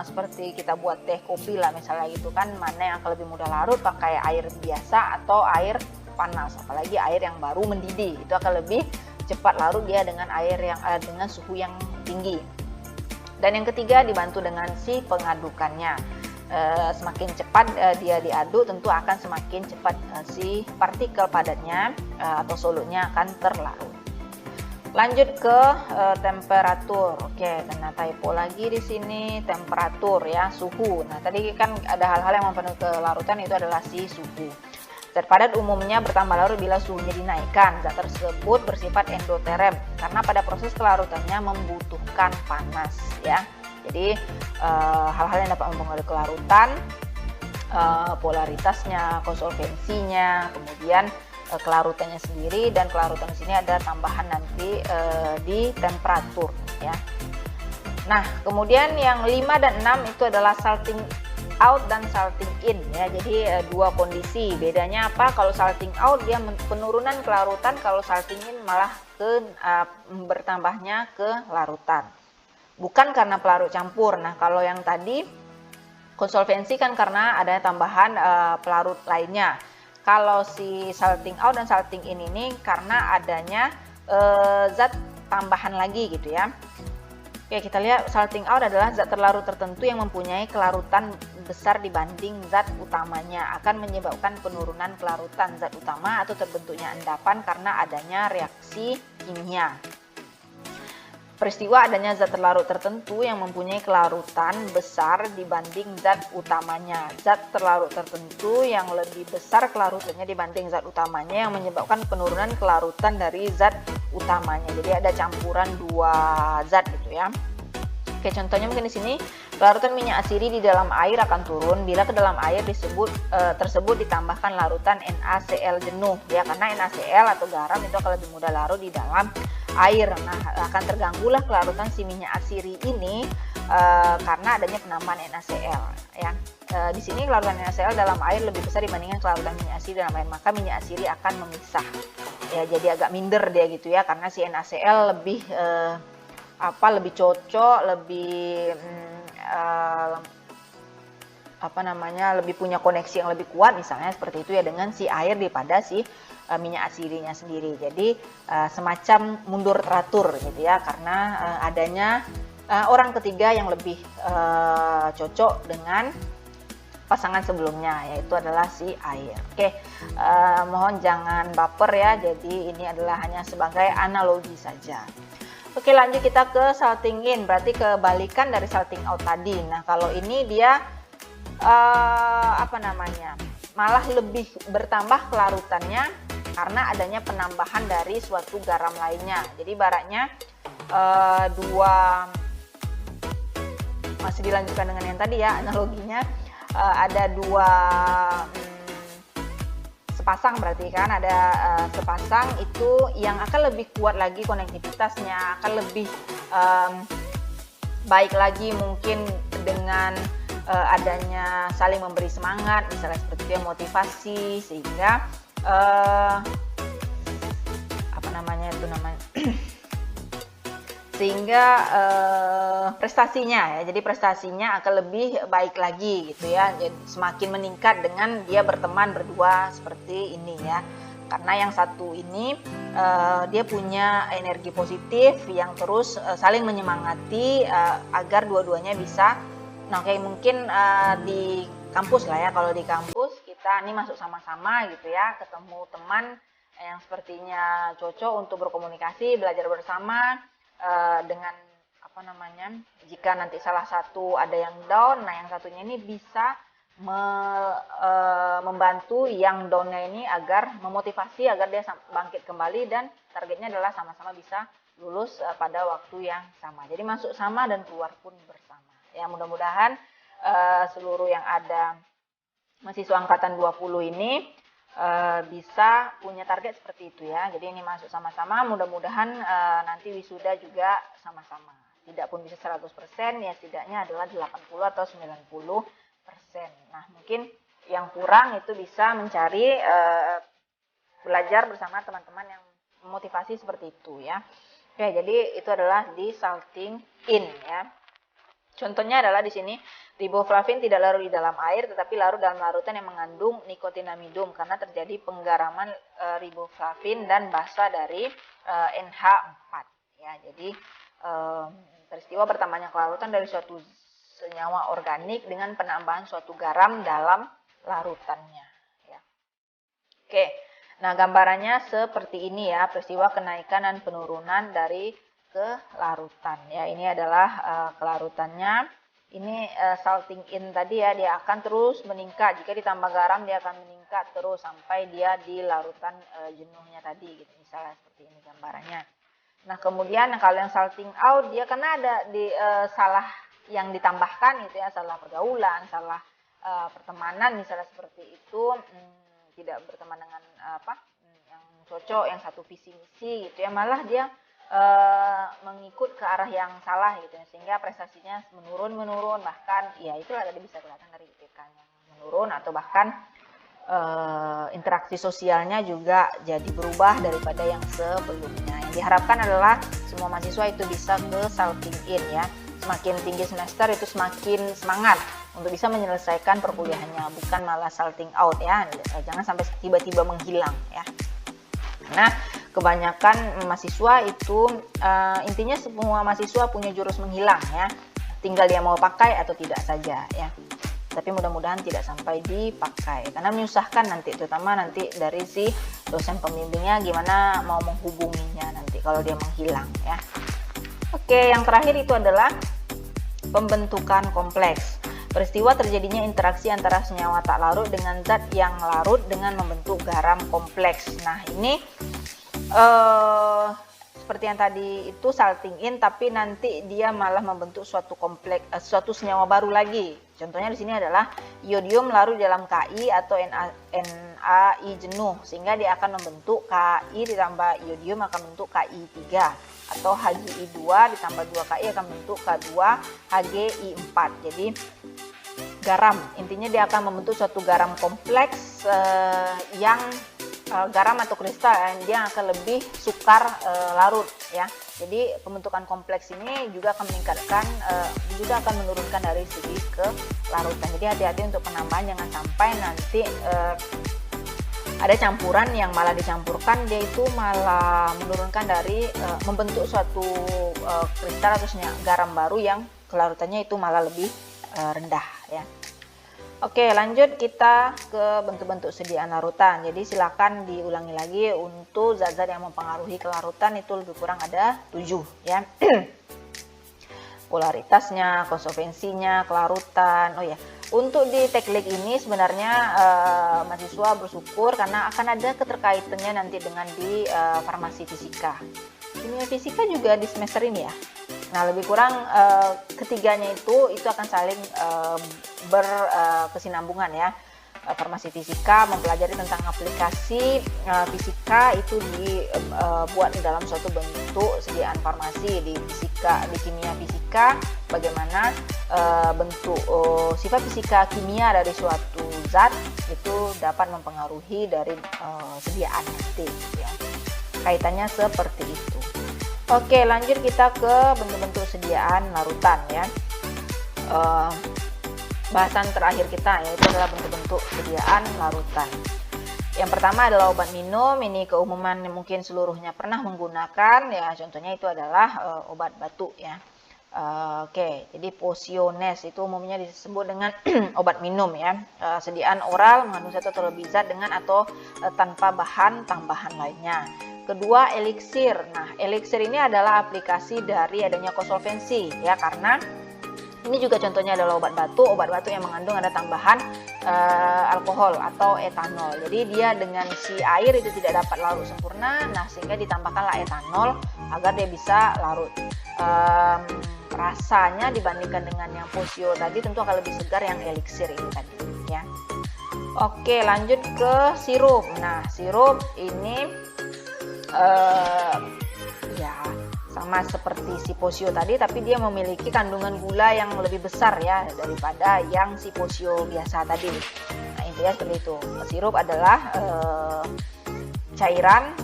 seperti kita buat teh kopi lah misalnya gitu kan, mana yang akan lebih mudah larut, pakai air biasa atau air panas, apalagi air yang baru mendidih itu akan lebih cepat larut dia dengan air yang dengan suhu yang tinggi. Dan yang ketiga dibantu dengan si pengadukannya. Semakin cepat dia diaduk tentu akan semakin cepat si partikel padatnya atau solutnya akan terlarut. Lanjut ke temperatur. Oke, kena typo lagi di sini, temperatur ya, suhu. Nah, tadi kan ada hal-hal yang mempengaruhi kelarutan, itu adalah si suhu. Zat padat umumnya bertambah larut bila suhunya dinaikkan. Zat tersebut bersifat endoterm karena pada proses kelarutannya membutuhkan panas ya. Jadi hal-hal yang dapat mempengaruhi kelarutan, polaritasnya, konsolvensinya, kemudian kelarutannya sendiri, dan kelarutan di sini ada tambahan nanti di temperatur ya. Nah, kemudian yang 5 dan 6 itu adalah salting out dan salting in ya. Jadi dua kondisi. Bedanya apa? Kalau salting out dia penurunan kelarutan, kalau salting in malah bertambahnya kelarutan. Bukan karena pelarut campur. Nah, kalau yang tadi konsolvensi kan karena ada tambahan pelarut lainnya. Kalau si salting out dan salting in ini karena adanya zat tambahan lagi gitu ya. Oke, kita lihat salting out adalah zat terlarut tertentu yang mempunyai kelarutan besar dibanding zat utamanya, akan menyebabkan penurunan kelarutan zat utama atau terbentuknya endapan karena adanya reaksi kimia. Peristiwa adanya zat terlarut tertentu yang mempunyai kelarutan besar dibanding zat utamanya. Zat terlarut tertentu yang lebih besar kelarutannya dibanding zat utamanya yang menyebabkan penurunan kelarutan dari zat utamanya. Jadi ada campuran dua zat gitu ya. Oke, contohnya mungkin di sini larutan minyak asiri di dalam air akan turun bila ke dalam air tersebut ditambahkan larutan NaCl jenuh ya, karena NaCl atau garam itu akan lebih mudah larut di dalam air. Nah, akan terganggulah kelarutan si minyak asiri ini karena adanya penambahan NaCl ya. Di sini kelarutan NaCl dalam air lebih besar dibandingkan kelarutan minyak asiri dalam air, maka minyak asiri akan memisah ya, jadi agak minder dia gitu ya, karena si NaCl lebih lebih cocok, lebih lebih punya koneksi yang lebih kuat misalnya seperti itu ya dengan si air daripada si minyak aslinya sendiri. Jadi semacam mundur teratur gitu ya, karena adanya orang ketiga yang lebih cocok dengan pasangan sebelumnya, yaitu adalah si air. Oke, mohon jangan baper ya, jadi ini adalah hanya sebagai analogi saja. Oke, lanjut kita ke salting in, berarti kebalikan dari salting out tadi. Nah, kalau ini dia malah lebih bertambah kelarutannya karena adanya penambahan dari suatu garam lainnya. Jadi ibaratnya masih dilanjutkan dengan yang tadi ya, analoginya ada dua sepasang, berarti kan ada sepasang itu yang akan lebih kuat lagi konektivitasnya, akan lebih baik lagi mungkin dengan adanya saling memberi semangat, misalnya seperti itu ya, motivasi, sehingga sehingga prestasinya ya, jadi prestasinya akan lebih baik lagi gitu ya, jadi semakin meningkat dengan dia berteman berdua seperti ini ya. Karena yang satu ini dia punya energi positif yang terus saling menyemangati agar dua-duanya bisa. Nah, kayak mungkin di kampus lah ya, kalau di kampus kita ini masuk sama-sama gitu ya, ketemu teman yang sepertinya cocok untuk berkomunikasi, belajar bersama dengan jika nanti salah satu ada yang down, nah yang satunya ini bisa membantu yang downnya ini agar memotivasi agar dia bangkit kembali, dan targetnya adalah sama-sama bisa lulus pada waktu yang sama. Jadi masuk sama dan keluar pun bersama. Ya, mudah-mudahan seluruh yang ada mahasiswa angkatan 20 ini bisa punya target seperti itu ya. Jadi ini masuk sama-sama, mudah-mudahan nanti wisuda juga sama-sama. Tidak pun bisa 100%, ya setidaknya adalah 80 atau 90%. Nah, mungkin yang kurang itu bisa mencari belajar bersama teman-teman yang memotivasi seperti itu ya. Oke, jadi itu adalah di salting in ya. Contohnya adalah di sini riboflavin tidak larut di dalam air tetapi larut dalam larutan yang mengandung nikotinamidum karena terjadi penggaraman riboflavin dan basa dari NH4 ya. Jadi peristiwa bertambahnya kelarutan dari suatu senyawa organik dengan penambahan suatu garam dalam larutannya ya. Oke. Nah, gambarannya seperti ini ya, peristiwa kenaikan dan penurunan dari kelarutan ya. Ini adalah kelarutannya. Ini salting in tadi ya, dia akan terus meningkat. Jika ditambah garam dia akan meningkat terus sampai dia di larutan jenuhnya tadi gitu, misalnya seperti ini gambarannya. Nah, kemudian kalau yang salting out dia karena ada di salah yang ditambahkan gitu ya, salah pergaulan, salah pertemanan misalnya seperti itu, tidak berteman dengan yang cocok, yang satu visi misi gitu ya, malah dia mengikut ke arah yang salah gitu ya, sehingga prestasinya menurun bahkan ya itulah tadi bisa kelihatan dari IPK-nya menurun, atau bahkan interaksi sosialnya juga jadi berubah daripada yang sebelumnya. Yang diharapkan adalah semua mahasiswa itu bisa ke salting in ya. Semakin tinggi semester itu semakin semangat untuk bisa menyelesaikan perkuliahannya, bukan malah salting out ya. Jangan sampai tiba-tiba menghilang ya. Nah, kebanyakan mahasiswa itu intinya semua mahasiswa punya jurus menghilang ya. Tinggal dia mau pakai atau tidak saja ya. Tapi mudah-mudahan tidak sampai dipakai karena menyusahkan nanti, terutama nanti dari si dosen pembimbingnya gimana mau menghubunginya nanti kalau dia menghilang ya. Oke, yang terakhir itu adalah pembentukan kompleks. Peristiwa terjadinya interaksi antara senyawa tak larut dengan zat yang larut dengan membentuk garam kompleks. Nah, ini seperti yang tadi itu salting in, tapi nanti dia malah membentuk suatu kompleks, suatu senyawa baru lagi. Contohnya di sini adalah iodium larut dalam Ki atau NaI jenuh, sehingga dia akan membentuk Ki ditambah iodium akan membentuk Ki3, atau Hgi2 ditambah 2Ki akan membentuk K2HGI4. Jadi garam, intinya dia akan membentuk suatu garam kompleks yang garam atau kristal, dia akan lebih sukar larut ya. Jadi pembentukan kompleks ini juga akan meningkatkan, juga akan menurunkan dari segi kelarutan. Jadi hati-hati untuk penambahan, jangan sampai nanti ada campuran yang malah dicampurkan dia itu malah menurunkan dari membentuk suatu kristal atau garam baru yang kelarutannya itu malah lebih rendah ya. Oke, lanjut kita ke bentuk-bentuk sediaan larutan. Jadi silakan diulangi lagi untuk zat-zat yang mempengaruhi kelarutan, itu lebih kurang ada 7 ya. Polaritasnya, konsolvensinya, kelarutan. Oh ya, untuk di teknik ini sebenarnya mahasiswa bersyukur karena akan ada keterkaitannya nanti dengan di farmasi fisika. Kimia fisika juga di semester ini ya. Nah, lebih kurang ketiganya itu akan saling berkesinambungan ya. Farmasi fisika mempelajari tentang aplikasi fisika itu dibuat dalam suatu bentuk sediaan farmasi. Di fisika, di kimia fisika, bagaimana bentuk sifat fisika kimia dari suatu zat itu dapat mempengaruhi dari sediaan nanti ya. Kaitannya seperti itu. Oke, lanjut kita ke bentuk-bentuk sediaan larutan ya. Bahasan terakhir kita yaitu adalah bentuk-bentuk sediaan larutan. Yang pertama adalah obat minum. Ini keumuman mungkin seluruhnya pernah menggunakan ya. Contohnya itu adalah obat batuk ya. Oke, jadi Posiones itu umumnya disebut dengan obat minum ya. Sediaan oral mengandung satu atau lebih zat dengan atau tanpa bahan tambahan lainnya. Kedua, eliksir. Nah, eliksir ini adalah aplikasi dari adanya konsolvensi ya, karena ini juga contohnya adalah obat batuk yang mengandung ada tambahan alkohol atau etanol. Jadi dia dengan si air itu tidak dapat larut sempurna, nah sehingga ditambahkanlah etanol agar dia bisa larut. Rasanya dibandingkan dengan yang Posio tadi tentu akan lebih segar yang eliksir ini tadi ya. Oke, lanjut ke sirup. Nah, sirup ini ya sama seperti si Posio tadi, tapi dia memiliki kandungan gula yang lebih besar ya daripada yang si Posio biasa tadi. Nah, intinya seperti itu. Sirup adalah cairan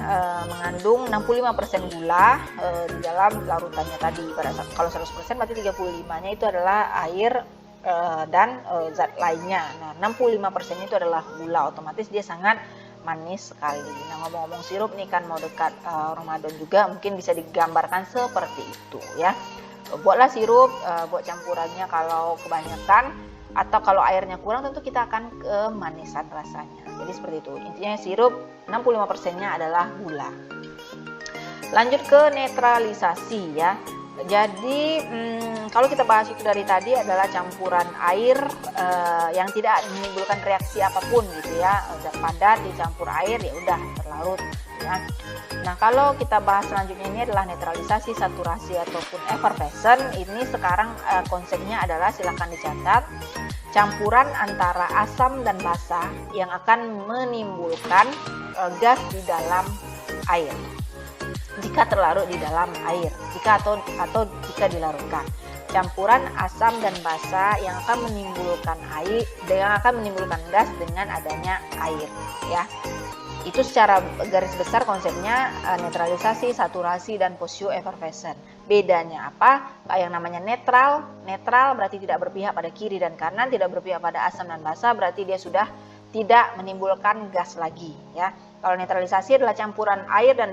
mengandung 65% gula di dalam larutannya tadi. Kalau 100% berarti 35-nya itu adalah air dan zat lainnya. Nah, 65% itu adalah gula, otomatis dia sangat manis sekali. Nah, ngomong-ngomong sirup nih kan mau dekat Ramadan juga, mungkin bisa digambarkan seperti itu ya. Buatlah sirup, buat campurannya kalau kebanyakan atau kalau airnya kurang tentu kita akan kemanisan rasanya. Jadi seperti itu. Intinya sirup 65%-nya adalah gula. Lanjut ke netralisasi ya. Jadi kalau kita bahas itu dari tadi adalah campuran air yang tidak menimbulkan reaksi apapun gitu ya. Zat padat dicampur air ya udah terlarut ya. Nah, kalau kita bahas selanjutnya ini adalah netralisasi, saturasi ataupun effervescent. Ini sekarang konsepnya adalah, silakan dicatat, campuran antara asam dan basa yang akan menimbulkan gas di dalam air jika terlarut di dalam air, atau jika dilarutkan. Campuran asam dan basa yang akan menimbulkan gas dengan adanya air ya. Itu secara garis besar konsepnya netralisasi, saturasi, dan posio-effervescent. Bedanya apa? Yang namanya netral berarti tidak berpihak pada kiri dan kanan, tidak berpihak pada asam dan basa berarti dia sudah tidak menimbulkan gas lagi ya. Kalau netralisasi adalah campuran air dan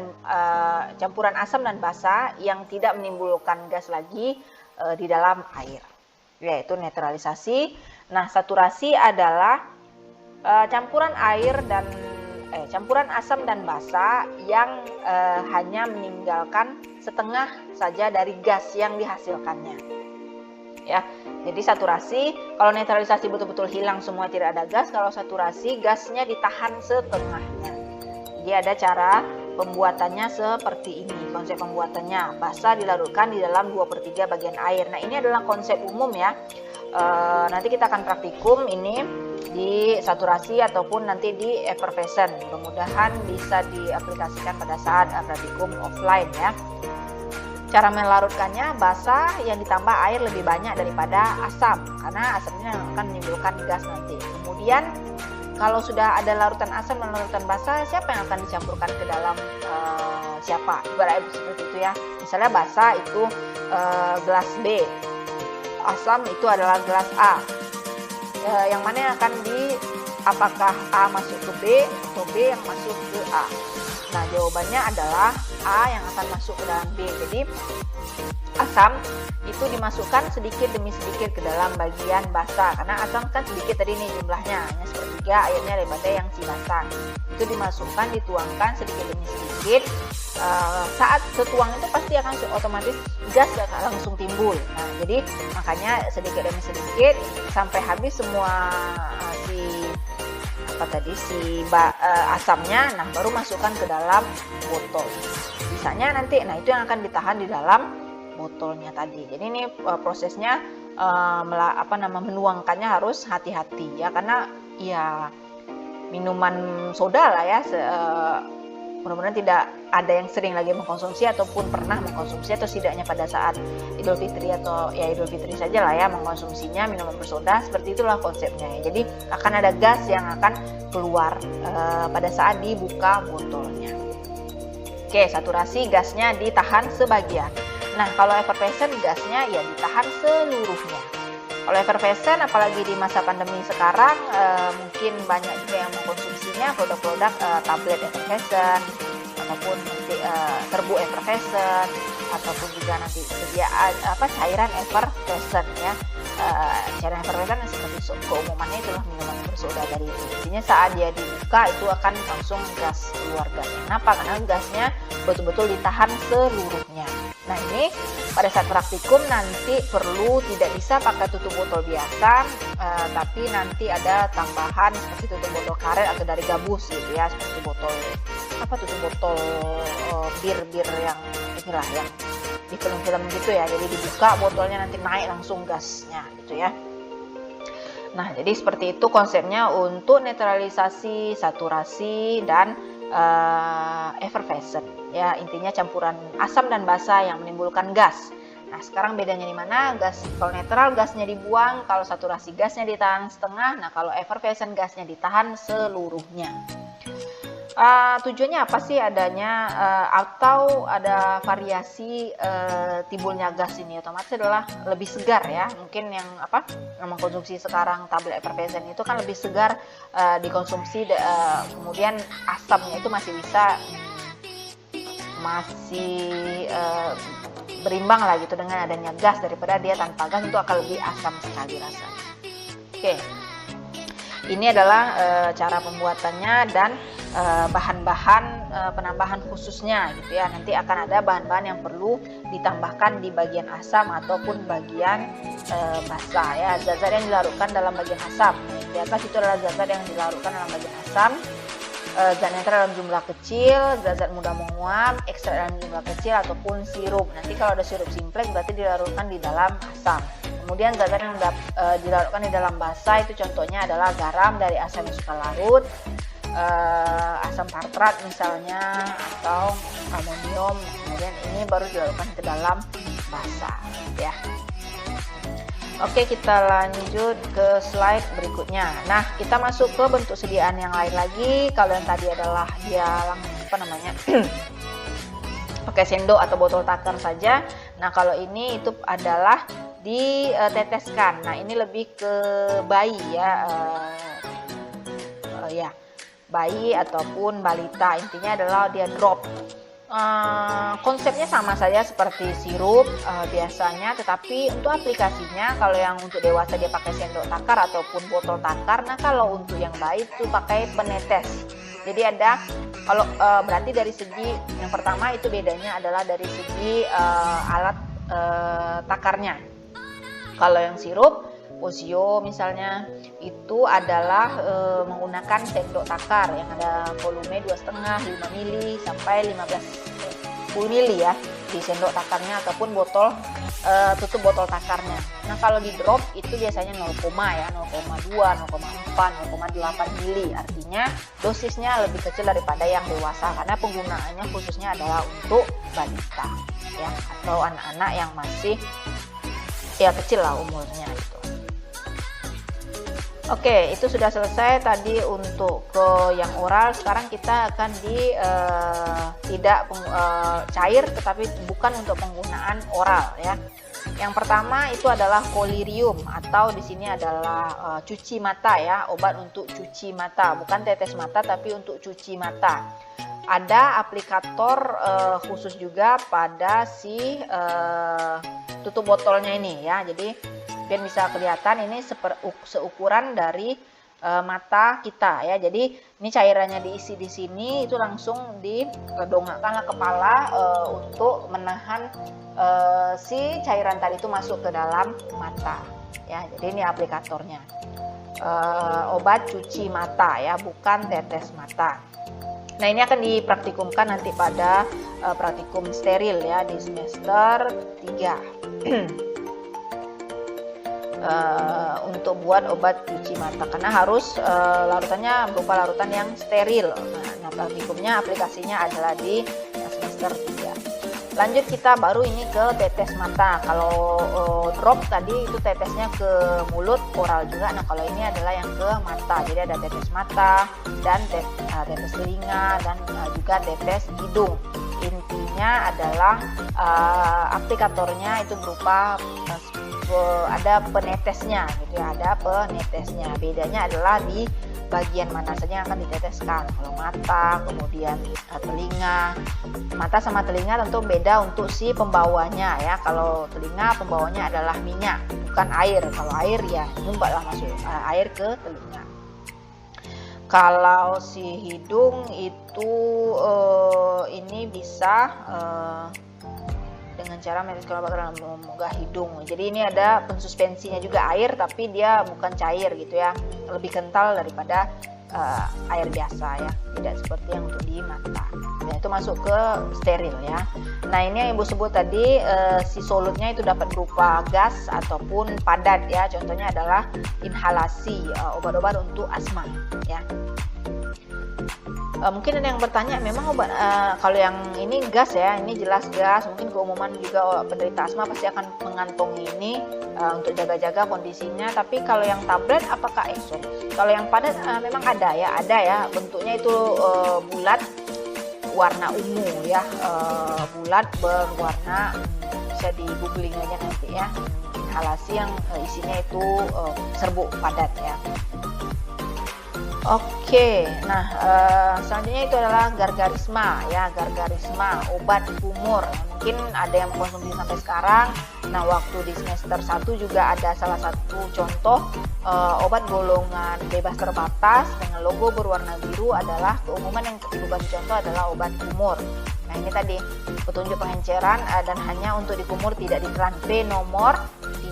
campuran asam dan basa yang tidak menimbulkan gas lagi di dalam air, yaitu netralisasi. Nah, saturasi adalah campuran asam dan basa yang hanya meninggalkan setengah saja dari gas yang dihasilkannya. Ya, jadi saturasi, kalau netralisasi betul-betul hilang semua, tidak ada gas. Kalau saturasi, gasnya ditahan setengahnya. Jadi ada cara pembuatannya seperti ini. Konsep pembuatannya, basa dilarutkan di dalam 2/3 bagian air. Nah, ini adalah konsep umum ya. Nanti kita akan praktikum ini di saturasi ataupun nanti di effervescent. Mudah-mudahan bisa diaplikasikan pada saat praktikum offline ya. Cara melarutkannya, basa yang ditambah air lebih banyak daripada asam, karena asamnya akan menimbulkan gas nanti. Kemudian kalau sudah ada larutan asam dan larutan basa, siapa yang akan dicampurkan ke dalam siapa? Ibaratnya seperti itu ya. Misalnya basa itu gelas B, asam itu adalah gelas A. Yang mana yang akan apakah A masuk ke B atau B yang masuk ke A? Nah, jawabannya adalah A yang akan masuk ke dalam B. Jadi asam itu dimasukkan sedikit demi sedikit ke dalam bagian basa, karena asam kan sedikit tadi nih jumlahnya, hanya sepertiga airnya daripada yang si basa. Itu dimasukkan, dituangkan sedikit demi sedikit. Saat tertuang itu pasti akan otomatis gas akan langsung timbul. Nah, jadi makanya sedikit demi sedikit sampai habis semua asamnya, nah baru masukkan ke dalam botol. Bisanya nanti, nah itu yang akan ditahan di dalam botolnya tadi. Jadi ini prosesnya menuangkannya harus hati-hati ya, karena ya minuman soda lah ya, mudah-mudahan tidak ada yang sering lagi mengkonsumsi ataupun pernah mengkonsumsi atau setidaknya pada saat Idul Fitri atau ya Idul Fitri saja lah ya mengkonsumsinya minuman bersoda. Seperti itulah konsepnya ya. Jadi akan ada gas yang akan keluar pada saat dibuka botolnya. Oke, saturasi gasnya ditahan sebagian. Nah, kalau effervescent gasnya ya ditahan seluruhnya. Kalau effervescent apalagi di masa pandemi sekarang mungkin banyak juga yang mengkonsumsinya produk-produk tablet effervescent ataupun serbu effervescent ataupun juga nanti cairan effervescent ya. Cairan effervescent seperti keumumannya itulah minuman bersoda dari itu. Intinya saat dia dibuka itu akan langsung gas keluar gasnya. Kenapa? Karena gasnya betul-betul ditahan seluruhnya. Nah, ini pada saat praktikum nanti perlu tidak bisa pakai tutup botol biasa, tapi nanti ada tambahan seperti tutup botol karet atau dari gabus gitu ya, seperti tutup botol bir yang inilah yang di film-film gitu ya. Jadi dibuka botolnya nanti naik langsung gasnya gitu ya. Nah, jadi seperti itu konsepnya untuk netralisasi, saturasi dan effervescent ya, intinya campuran asam dan basa yang menimbulkan gas. Nah, sekarang bedanya di mana? Gas kalau netral gasnya dibuang, kalau saturasi gasnya ditahan setengah, nah kalau effervescent gasnya ditahan seluruhnya. Tujuannya apa sih adanya atau ada variasi timbulnya gas ini? Otomatis adalah lebih segar ya. Mungkin yang mengkonsumsi sekarang tablet effervescent itu kan lebih segar dikonsumsi, kemudian asamnya itu masih bisa berimbang lah gitu dengan adanya gas, daripada dia tanpa gas itu akan lebih asam sekali rasanya. Oke. Ini adalah cara pembuatannya dan bahan-bahan penambahan khususnya gitu ya. Nanti akan ada bahan-bahan yang perlu ditambahkan di bagian asam ataupun bagian basa ya. Zat-zat yang dilarutkan dalam bagian asam. Di atas itu adalah zat-zat yang dilarutkan dalam bagian asam. Zat netral dalam jumlah kecil, zat-zat mudah menguap, ekstrak dalam jumlah kecil ataupun sirup. Nanti kalau ada sirup simplex berarti dilarutkan di dalam asam. Kemudian zat-zat yang dilarutkan di dalam basa itu contohnya adalah garam dari asam yang suka larut, asam tartrat misalnya, atau amonium. Kemudian ini baru dilarutkan ke dalam basa ya. Oke, kita lanjut ke slide berikutnya. Nah, kita masuk ke bentuk sediaan yang lain lagi. Kalau yang tadi adalah dia pakai sendok atau botol takar saja. Nah, kalau ini itu adalah diteteskan. Nah, ini lebih ke bayi ya, bayi ataupun balita. Intinya adalah dia drop. Konsepnya sama saja seperti sirup biasanya, tetapi untuk aplikasinya kalau yang untuk dewasa dia pakai sendok takar ataupun botol takar. Nah, kalau untuk yang bayi itu pakai penetes. Jadi ada berarti dari segi yang pertama itu bedanya adalah dari segi alat takarnya. Kalau yang sirup Posio misalnya itu adalah menggunakan sendok takar yang ada volume 2,5 5 mili sampai 10 mili ya di sendok takarnya ataupun botol tutup botol takarnya. Nah, kalau di drop itu biasanya 0,2, 0,4, 0,8 mili. Artinya dosisnya lebih kecil daripada yang dewasa karena penggunaannya khususnya adalah untuk balita ya, atau anak-anak yang masih ya kecil lah umurnya gitu. Oke, itu sudah selesai tadi untuk ke yang oral. Sekarang kita akan di tidak cair, tetapi bukan untuk penggunaan oral ya. Yang pertama itu adalah kolirium, atau di sini adalah cuci mata ya, obat untuk cuci mata, bukan tetes mata tapi untuk cuci mata. Ada aplikator khusus juga pada si tutup botolnya ini ya. Jadi mungkin bisa kelihatan ini seukuran dari mata kita ya. Jadi ini cairannya diisi di sini, itu langsung didongakkan kepala untuk menahan si cairan tadi itu masuk ke dalam mata ya. Jadi ini aplikatornya, obat cuci mata ya, bukan tetes mata. Nah, ini akan dipraktikumkan nanti pada praktikum steril ya di semester 3. Untuk buat obat cuci mata, karena harus larutannya berupa larutan yang steril. Nah, praktikumnya, aplikasinya adalah di semester 3. Lanjut kita baru ini ke tetes mata. Kalau drop tadi itu tetesnya ke mulut, oral juga. Nah, kalau ini adalah yang ke mata. Jadi ada tetes mata dan tetes telinga dan juga tetes hidung. Intinya adalah aplikatornya itu berupa ada penetesnya gitu ya, ada penetesnya. Bedanya adalah di bagian mana saja yang akan diteteskan. Kalau mata, kemudian telinga. Mata sama telinga tentu beda untuk si pembawanya ya. Kalau telinga pembawanya adalah minyak, bukan air. Kalau air ya nyumbatlah masuk air ke telinga. Kalau si hidung itu ini bisa dengan cara menetes keluar dalam mengunggah hidung. Jadi ini ada pensuspensinya juga, air tapi dia bukan cair gitu ya, lebih kental daripada air biasa ya, tidak seperti yang untuk di mata. Nah, itu masuk ke steril ya. Nah, ini yang Ibu sebut tadi, si solutnya itu dapat berupa gas ataupun padat ya. Contohnya adalah inhalasi, obat-obat untuk asma ya. Mungkin ada yang bertanya, memang obat kalau yang ini gas ya, ini jelas gas. Mungkin keumuman juga penderita asma pasti akan mengantongi ini untuk jaga-jaga kondisinya. Tapi kalau yang tablet apakah kalau yang padat memang ada ya, bentuknya itu bulat warna ungu ya, bulat berwarna, bisa di googling aja nanti ya, inhalasi yang isinya itu serbuk padat ya. Oke, nah selanjutnya itu adalah gargarisma ya, gargarisma, obat kumur. Mungkin ada yang mengkonsumsi sampai sekarang. Nah, waktu di semester 1 juga ada salah satu contoh obat golongan bebas terbatas dengan logo berwarna biru adalah keumuman yang Ibu bagi contoh adalah obat kumur. Nah, ini tadi petunjuk pengenceran dan hanya untuk dikumur, tidak ditelan. B nomor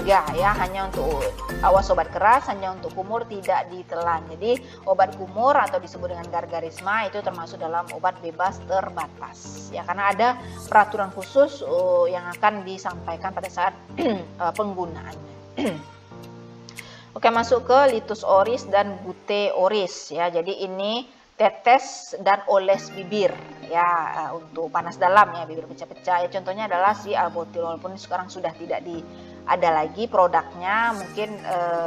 3 ya, hanya untuk awas obat keras, hanya untuk kumur tidak ditelan. Jadi obat kumur atau disebut dengan gargarisma itu termasuk dalam obat bebas terbatas ya, karena ada peraturan khusus yang akan disampaikan pada saat penggunaannya. Oke, masuk ke litus oris dan bute oris ya. Jadi ini tetes dan oles bibir ya, untuk panas dalam ya, bibir pecah-pecah ya. Contohnya adalah si albutil, walaupun sekarang sudah tidak ada lagi produknya. Mungkin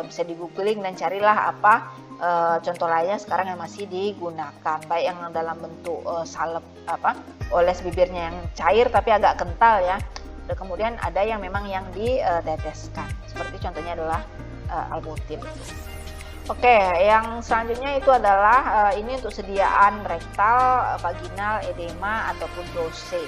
bisa di googling dan carilah apa contoh lainnya sekarang yang masih digunakan, baik yang dalam bentuk salep oles bibirnya yang cair tapi agak kental ya, dan kemudian ada yang memang yang diteteskan, seperti contohnya adalah albutil. Oke, yang selanjutnya itu adalah ini untuk sediaan rektal, vaginal, edema ataupun dose.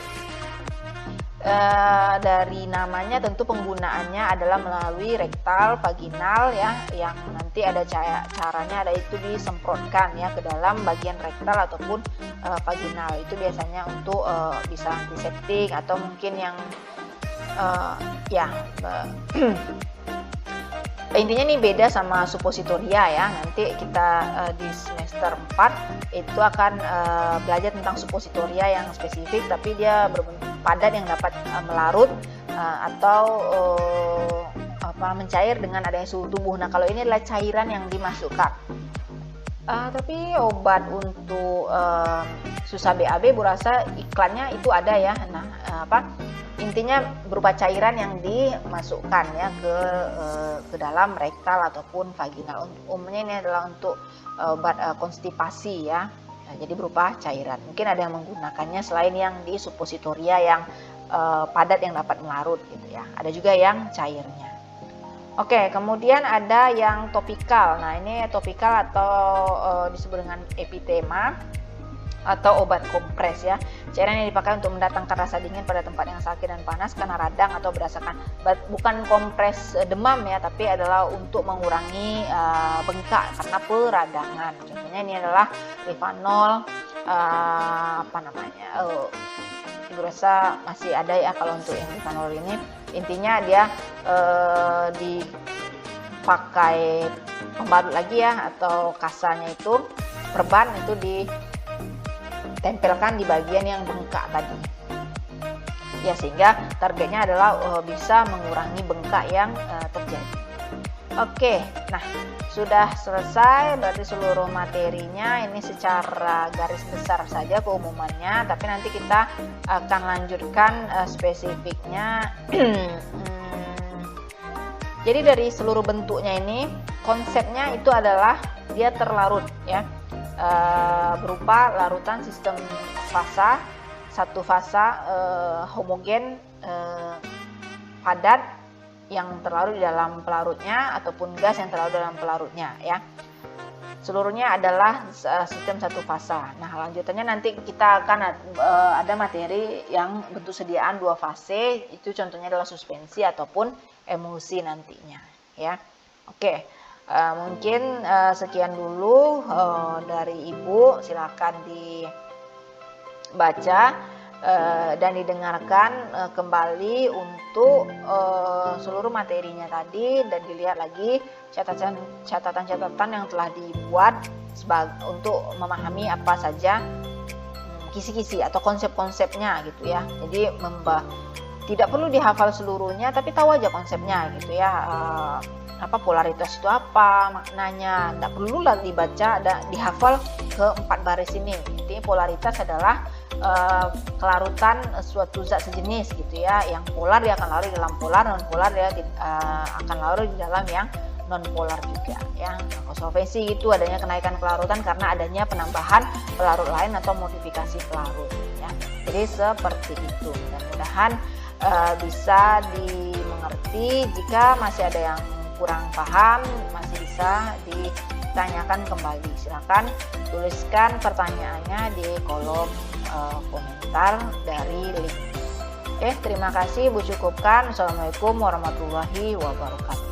Dari namanya tentu penggunaannya adalah melalui rektal, vaginal ya, yang nanti ada caranya ada itu disemprotkan ya ke dalam bagian rektal ataupun vaginal. Itu biasanya untuk bisa antiseptik atau mungkin yang intinya ini beda sama suppositoria ya. Nanti kita di semester 4 itu akan belajar tentang suppositoria yang spesifik, tapi dia berbentuk padat yang dapat melarut atau mencair dengan adanya suhu tubuh. Nah, kalau ini adalah cairan yang dimasukkan. Tapi obat untuk susah BAB Bu rasa iklannya itu ada ya. Nah, intinya berupa cairan yang dimasukkan ya ke dalam rektal ataupun vaginal. Umumnya ini adalah untuk obat konstipasi ya. Nah, jadi berupa cairan. Mungkin ada yang menggunakannya selain yang di suppositoria yang padat yang dapat melarut gitu ya. Ada juga yang cairnya. Oke, kemudian ada yang topikal. Nah, ini topikal atau disebut dengan epitema atau obat kompres ya. Cairan yang dipakai untuk mendatangkan rasa dingin pada tempat yang sakit dan panas karena radang atau berdasarkan bukan kompres demam ya, tapi adalah untuk mengurangi bengkak karena peradangan. Contohnya ini adalah Rivanol, Ibu rasa masih ada ya kalau untuk yang Rivanol ini. Intinya dia dipakai pembalut lagi ya, atau kasanya itu perban itu ditempelkan di bagian yang bengkak tadi ya, sehingga targetnya adalah bisa mengurangi bengkak yang terjadi. Oke, nah sudah selesai berarti seluruh materinya ini secara garis besar saja keumumannya, tapi nanti kita akan lanjutkan spesifiknya. Jadi dari seluruh bentuknya ini konsepnya itu adalah dia terlarut ya, berupa larutan sistem fasa, satu fasa homogen padat yang terlarut di dalam pelarutnya ataupun gas yang terlarut dalam pelarutnya ya. Seluruhnya adalah sistem satu fasa. Nah, lanjutannya nanti kita akan ada materi yang bentuk sediaan dua fase, itu contohnya adalah suspensi ataupun emulsi nantinya ya. Oke, mungkin sekian dulu dari Ibu, silakan dibaca dan didengarkan kembali untuk seluruh materinya tadi, dan dilihat lagi catatan-catatan yang telah dibuat untuk memahami apa saja kisi-kisi atau konsep-konsepnya gitu ya. Jadi tidak perlu dihafal seluruhnya, tapi tahu aja konsepnya gitu ya. Polaritas itu apa maknanya, tidak perlu lagi dibaca, dihafal ke 4 baris ini. Intinya polaritas adalah kelarutan suatu zat sejenis gitu ya. Yang polar dia akan larut di dalam polar, non polar dia akan larut di dalam yang non polar juga ya. Konsolvensi itu adanya kenaikan kelarutan karena adanya penambahan pelarut lain atau modifikasi pelarut ya. Jadi seperti itu. Mudah-mudahan bisa dimengerti. Jika masih ada yang kurang paham, masih bisa ditanyakan kembali. Silakan tuliskan pertanyaannya di kolom komentar dari link. Terima kasih, Bu cukupkan. Assalamualaikum warahmatullahi wabarakatuh.